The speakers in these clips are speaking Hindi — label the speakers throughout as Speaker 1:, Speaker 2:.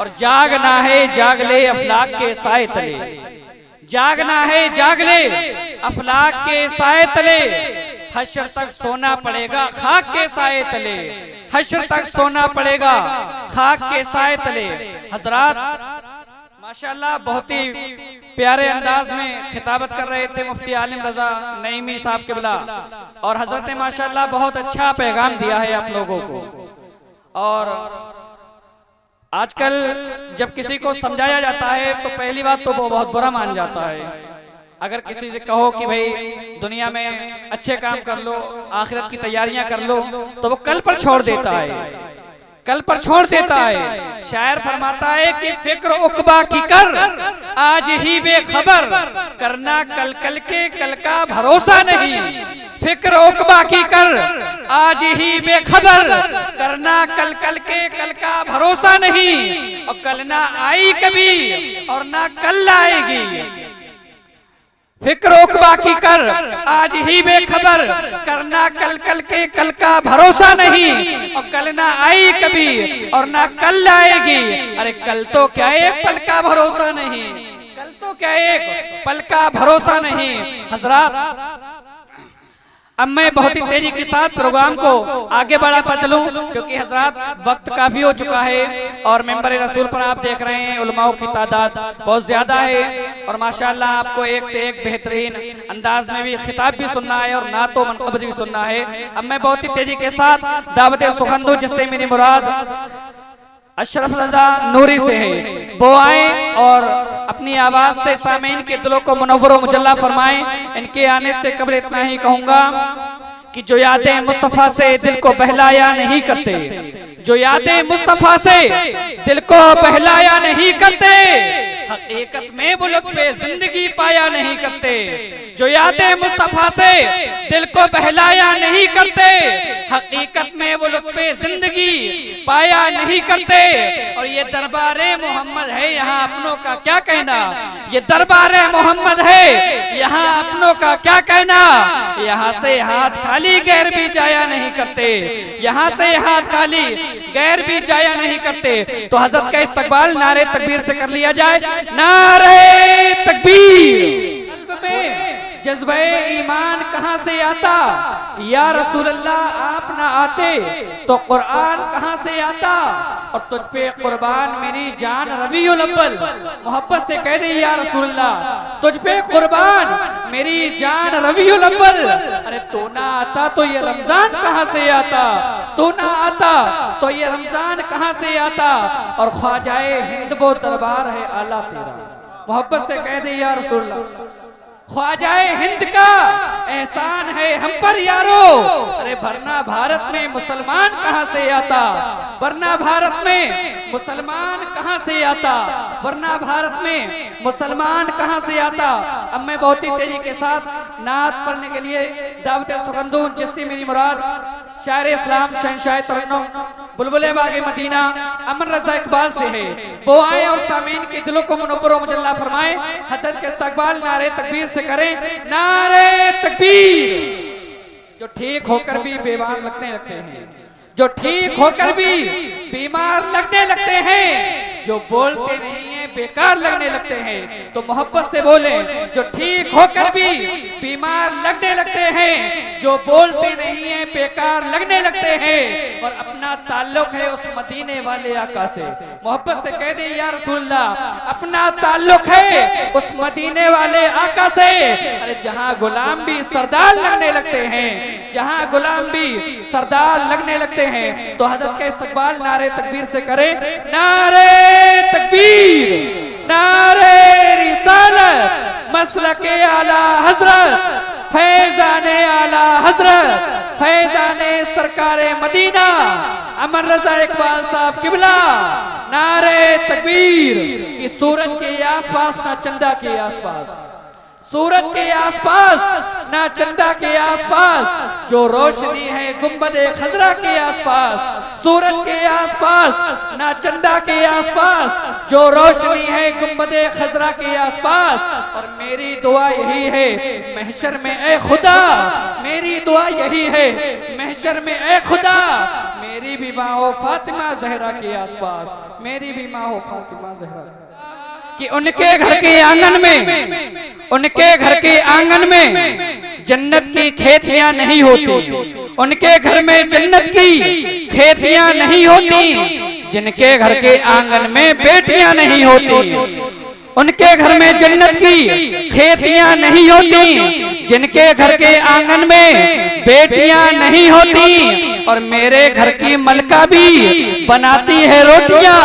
Speaker 1: और जागना है जाग ले अफलाक के साए तले, जागना है जाग ले अफलाक के साए तले, हश्र तक सोना पड़ेगा खाक के साए तले, हश्र तक सोना पड़ेगा खाक के साए तले। हजरात माशाअल्लाह बहुत ही प्यारे अंदाज में खिताबत कर रहे थे मुफ्ती आलिम रजा नईमी साहब किबला, और हजरत ने माशाअल्लाह बहुत अच्छा पैगाम दिया है आप लोगों को। और आजकल जब किसी को समझाया जाता है तो पहली बात तो वो बहुत बुरा मान जाता है। अगर किसी से कहो कि भाई दुनिया में अच्छे काम कर लो, आखिरत की तैयारियां कर लो, तो वो कल पर छोड़ देता है, कल पर छोड़ देता है। शायर फरमाता है कि फिक्र उकबा की कर आज ही बेखबर, करना कल कल के कल का भरोसा नहीं। फिक्र उकबा की कर आज ही बेखबर, करना कल कल के कल का भरोसा नहीं। और कल ना आई कभी और ना कल आएगी। फिक्र उकबा की कर आज ही बेखबर, करना कल कल के कल का भरोसा नहीं। और कल ना आई कभी और ना कल आएगी। अरे कल तो क्या एक पल का भरोसा नहीं, कल तो क्या एक पल का भरोसा नहीं। हजरात अब मैं बहुत ही तेजी के साथ प्रोग्राम को आगे बढ़ाता चलूं, क्योंकि हजरात वक्त काफी हो चुका है और मेंबर रसूल पर आप देख रहे हैं उलमाओं की तादाद बहुत ज्यादा है। और माशाअल्लाह आपको एक से एक बेहतरीन अंदाज में भी खिताब भी सुनना है और नातो मनक़बत भी सुनना है। अब मैं बहुत ही तेजी के साथ दावत सुखंदू, जिससे मेरी मुराद अशरफ रजा नूरी से है, वो आए और अपनी आवाज से सामीन के दिलों को मुनव्वर व मुजल्ला फरमाएं। इनके आने से कबल इतना ही कहूंगा कि जो यादें मुस्तफा से दिल को बहलाया नहीं करते, जो यादें मुस्तफा से दिल को बहलाया नहीं करते, हकीकत में वो लुत्फ़े जिंदगी पाया नहीं करते। जो यादें मुस्तफा से दिल को बहलाया नहीं करते, हकीकत में वो लुत्फ़े जिंदगी पाया नहीं करते। और ये दरबारे मोहम्मद है, यहाँ अपनों का क्या कहना। ये दरबारे मोहम्मद है, यहाँ अपनों का क्या कहना। यहाँ से हाथ खाली गैर भी जाया नहीं करते, यहाँ से हाथ खाली गैर भी जाया नहीं करते। तो हजरत का इस्तकबाल नारे तकबीर से कर लिया जाए। नारे तकबीर। कल्ब में जज्बे ईमान कहाँ से आता, या रसूल अल्लाह आप ना आते तो कुरान कहाँ से आता। और तुझ पे कुर्बान मेरी जान रबीउल अव्वल, मोहब्बत से कह दे या रसूल अल्लाह तुझ पे कुर्बान मेरी जान रबीउल अव्वल। अरे तू ना आता तो ये रमजान कहाँ से आता, तू ना आता तो ये रमजान कहाँ से आता। और ख्वाजाए हिंद वो दरबार है आला तेरा, मोहब्बत से कह दे या रसूल अल्लाह ख्वाजाए हिंद का एहसान है हम पर यारो। अरे वरना भारत में मुसलमान कहाँ से आता, वरना भारत में मुसलमान कहाँ से आता, वरना भारत में मुसलमान कहाँ से आता। अब मैं बहुत ही तेजी के साथ नात पढ़ने के लिए दावत सुखंदू, जिससे मेरी मुराद शायर इस्लाम शहंशाह तरन्नुम बुलबुले बागे मदीना अमन रजा इकबाल से है, वो आए और सामीन के दिलों को मुनव्वर व मुजल्ला फरमाए। हजरत के इस्तकबाल नारे तकबीर से करें। नारे तकबीर। जो ठीक होकर भी बीमार लगने लगते हैं, जो ठीक होकर भी बीमार लगने लगते हैं, जो बोलते नहीं है बेकार लगने लगते हैं, तो मोहब्बत से बोले। जो ठीक होकर भी बीमार लगने लगते हैं, जो बोलते नहीं है बेकार लगने लगते हैं, और अपना ताल्लुक है उस मदीने वाले आका से, मोहब्बत से कह दे या रसूलल्लाह अपना ताल्लुक है उस मदीने वाले आका से। अरे जहाँ गुलाम भी सरदार लगने लगते हैं, जहाँ गुलाम भी सरदार लगने लगते हैं, तो हजरत का इस्तकबाल नारे तकबीर से करें। नारे तकबीर, नारे रिसालत, मसलके आला हजरत, फैजाने आला हजरत, फैजाने सरकारे मदीना अमन रजा इकबाल साहब किबला। नारे तकबीर। कि सूरज के आसपास ना चंदा के आसपास, सूरज के आसपास ना चंदा के आसपास, जो रोशनी है गुंबदे खजरा के आसपास। सूरज के आसपास ना चंदा के आसपास, जो रोशनी है गुंबदे खजरा के आसपास। और मेरी दुआ यही है महशर में ए खुदा, मेरी दुआ यही है महशर में ए खुदा, मेरी भी माँ हो फातिमा जहरा के आसपास, मेरी भी माँ हो फातिमा जहरा, कि उनके घर के आंगन में, उनके घर के आंगन में जन्नत की खेतियां नहीं होती, उनके घर में जन्नत की खेतियां नहीं होती, जिनके घर के आंगन में बेटियां नहीं होती, उनके घर में जन्नत की खेतियां नहीं होती, जिनके घर के आंगन में बेटियां नहीं होती। और मेरे घर की मलका भी बनाती है रोटियां,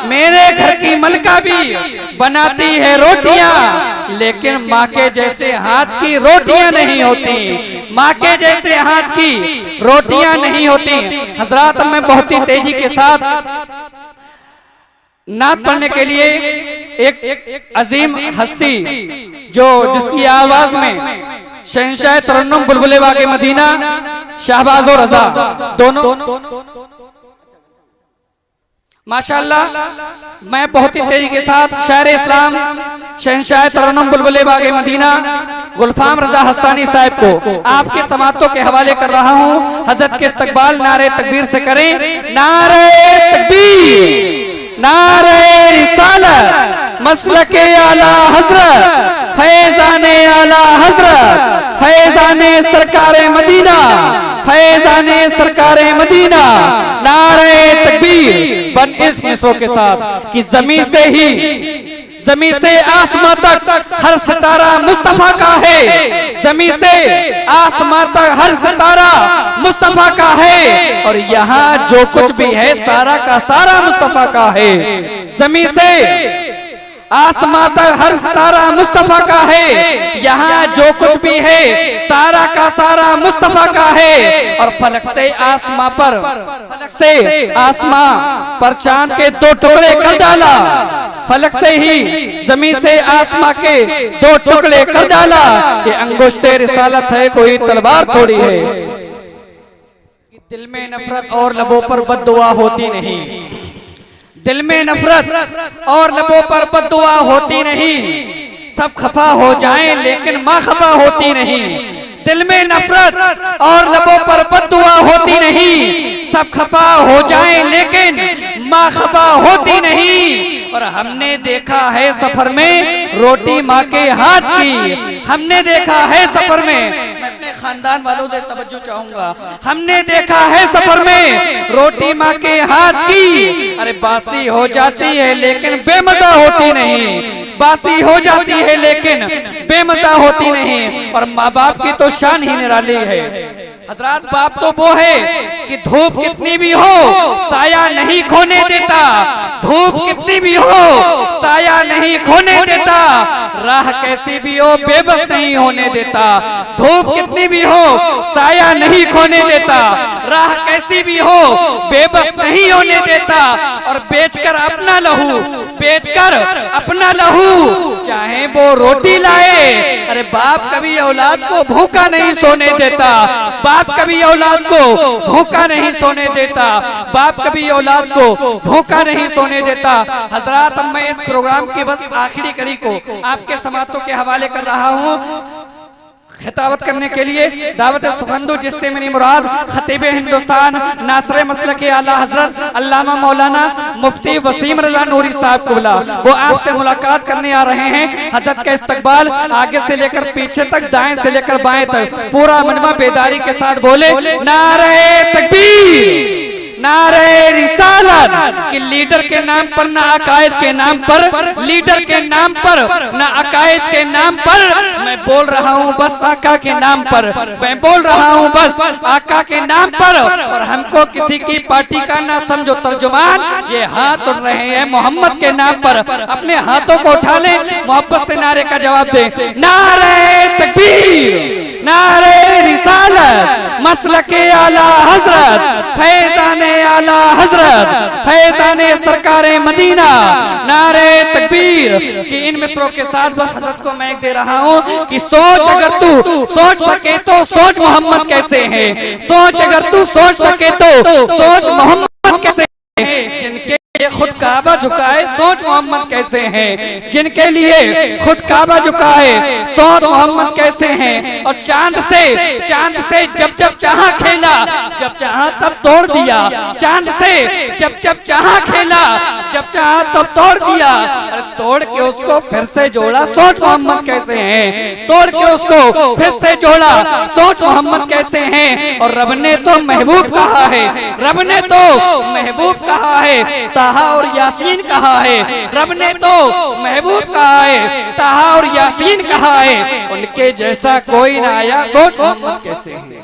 Speaker 1: मेरे घर की मलका भी बनाती है रोटियां, लेकिन माँ के जैसे हाथ की रोटियां नहीं होती, माँ के जैसे हाथ की रोटियां नहीं होती। हजरात, मैं बहुत ही तेजी के साथ नात पढ़ने के लिए एक अजीम हस्ती जो जिसकी आवाज में शहंशाह तरन्नुम बुलबुले बागे मदीना शाहबाज और रजा दोनों माशाअल्लाह, मैं बहुत ही तेजी के साथ शायर इस्लाम शहंशाह तरन्नुम बुलबुले बागे मदीना गुलफाम रजा हस्सानी साहब को आपके समातों के हवाले कर रहा हूँ। हजरत के इस्तकबाल नारे तकबीर से करें। नारे तकबीर, नारे रिसालत, मसलके आला हजरत, फैजाने आला हजरत, फैजाने सरकारे मदीना, फैजाने सरकारे मदीना। नारे तकबीर बन इस मिसरों के साथ कि जमीन से आसमां तक हर सितारा मुस्तफा का है, जमीन से आसमां तक हर सितारा मुस्तफा का है, और यहाँ जो कुछ भी है सारा का सारा मुस्तफा का है। जमीन से आसमां तक हर सितारा मुस्तफा का है, यहाँ जो कुछ भी है सारा का सारा मुस्तफा का है। और फलक से आसमां पर चांद के दो टुकड़े कर डाला, फलक से ही जमीन से आसमां के दो टुकड़े कर डाला। ये अंगुश्ते रिसालत है, कोई तलवार थोड़ी है। दिल में नफरत और लबों पर बद्दुआ होती नहीं, दिल में नफरत और लबों पर बद्दुआ होती नहीं। सब खफा हो जाएं लेकिन माँ खफा होती नहीं। दिल में नफरत और लबों पर बद्दुआ होती नहीं। सब खफा हो जाएं लेकिन माँ खफा होती नहीं। और हमने देखा है सफर में रोटी माँ के हाथ की, हमने देखा है सफर में, अपने खानदान वालों से तवज्जो चाहूंगा, हमने देखा है सफर में रोटी माँ के हाथ की। अरे बासी हो जाती है लेकिन बेमजा होती नहीं, बासी हो जाती है लेकिन बेमजा होती नहीं। और माँ बाप की तो शान ही निराली है। हजरात, बाप तो वो है कि धूप कितनी भी हो साया नहीं खोने देता, धूप कितनी भी हो साया नहीं खोने देता। राह कैसी भी हो बेबस नहीं होने देता, धूप कितनी भी हो साया नहीं खोने देता। राह कैसी भी हो बेबस नहीं होने देता। और बेचकर अपना लहू, बेचकर अपना लहू चाहे वो रोटी लाए। अरे बाप कभी औलाद को भूखा नहीं सोने देता, बाप कभी औलाद को भूखा नहीं सोने देता, बाप कभी औलाद को भूखा नहीं सोने देता। हजरात, अब मैं इस प्रोग्राम की बस आखिरी कड़ी को आपके समातों के हवाले कर रहा हूँ। खिताबत करने के लिए दावत सुगंधु, जिससे मेरी मुराद खतीब हिंदुस्तान नासरे मसलक के आला हजरत अल्लामा मौलाना मुफ्ती वसीम रजा नूरी साहब को बुला, वो आपसे मुलाकात करने आ रहे हैं। हजरत का इस्तकबाल आगे से लेकर पीछे तक, दाएं से लेकर बाएं तक पूरा मजमा बेदारी के साथ बोले नारे तकबीर, नारे रिसालत। कि लीडर के नाम पर ना अकायद के नाम पर, लीडर के नाम पर ना अकायद के नाम पर, मैं बोल रहा हूँ बस आका के नाम पर, मैं बोल रहा हूँ बस आका के नाम पर। और हमको किसी की पार्टी का ना समझो तर्जुमान, ये हाथ उठ रहे हैं मोहम्मद के नाम पर। अपने हाथों को उठा ले, मोहब्बत से नारे का जवाब दे। नारे तकबीर, नारे रिसालत, मसलके आला हजरत, फैजाने आला हजरत, फैजाने सरकारे मदीना। नारे तकबीर। कि इन मिसरों के साथ बस हजरत को मैं दे रहा हूँ कि सोच अगर तू सोच सके तो सोच मोहम्मद कैसे है, सोच अगर तू सोच सके तो सोच मोहम्मद कैसे है। जिनके खुद काबा झुकाए सोच मोहम्मद कैसे हैं, जिनके लिए खुद काबा झुकाए सोच मोहम्मद कैसे हैं। और चांद से जब जब चाहा खेला, जब चाहा तब तोड़ दिया। चांद से जब जब चाहा खेला, जब चाहा तब तोड़ दिया। अरे तोड़ के उसको फिर से जोड़ा, सोच मोहम्मद कैसे हैं। तोड़ के उसको फिर से जोड़ा, सोच मोहम्मद कैसे हैं। और रब ने तो महबूब कहा है, रब ने तो महबूब कहा है, ताहा और यासीन कहा है। रब ने तो महबूब कहा है, ताहा और यासीन कहा है। उनके जैसा कोई ना आया, सोच मोहम्मद कैसे हैं।